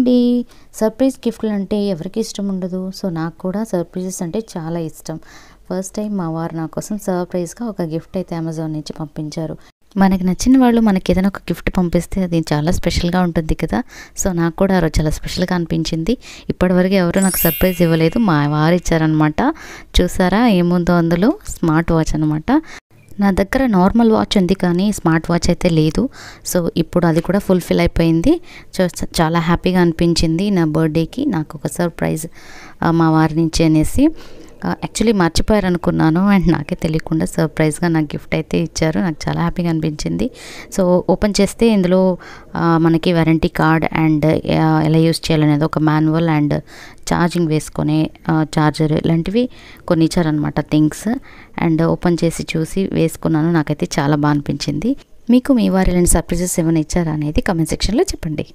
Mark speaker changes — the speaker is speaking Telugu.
Speaker 1: అండి. సర్ప్రైజ్ గిఫ్ట్లు అంటే ఎవరికి ఇష్టం ఉండదు. సో నాకు కూడా సర్ప్రైజెస్ అంటే చాలా ఇష్టం. ఫస్ట్ టైం మా వారు నా కోసం సర్ప్రైజ్గా ఒక గిఫ్ట్ అయితే అమెజాన్ నుంచి పంపించారు. మనకి నచ్చిన వాళ్ళు మనకి ఏదైనా ఒక గిఫ్ట్ పంపిస్తే అది చాలా స్పెషల్గా ఉంటుంది కదా. సో నాకు కూడా ఆ రోజు చాలా స్పెషల్గా అనిపించింది. ఇప్పటివరకు ఎవరు నాకు సర్ప్రైజ్ ఇవ్వలేదు, మా వారు ఇచ్చారనమాట. చూసారా ఏముందో అందులో? స్మార్ట్ వాచ్ అనమాట. నా దగ్గర నార్మల్ వాచ్ ఉంది కానీ స్మార్ట్ వాచ్ అయితే లేదు. సో ఇప్పుడు అది కూడా ఫుల్ఫిల్ అయిపోయింది. చాలా హ్యాపీగా అనిపించింది. నా బర్త్డేకి నాకు ఒక సర్ప్రైజ్ మా వారి నుంచి అనేసి. యాక్చువల్లీ మర్చిపోయారనుకున్నాను అండ్ నాకే తెలియకుండా సర్ప్రైజ్గా నాకు గిఫ్ట్ అయితే ఇచ్చారు. నాకు చాలా హ్యాపీగా అనిపించింది. సో ఓపెన్ చేస్తే ఇందులో మనకి వారంటీ కార్డ్ అండ్ ఎలా యూస్ చేయాలనేది ఒక మాన్యువల్ అండ్ ఛార్జింగ్ వేసుకునే ఛార్జర్ ఇలాంటివి కొన్ని ఇచ్చారనమాట థింగ్స్. అండ్ ఓపెన్ చేసి చూసి వేసుకున్నాను. నాకైతే చాలా బాగా అనిపించింది. మీకు మీ వారు ఇలాంటి సర్ప్రైజెస్ ఏమైనా ఇచ్చారా అనేది కామెంట్ సెక్షన్లో చెప్పండి.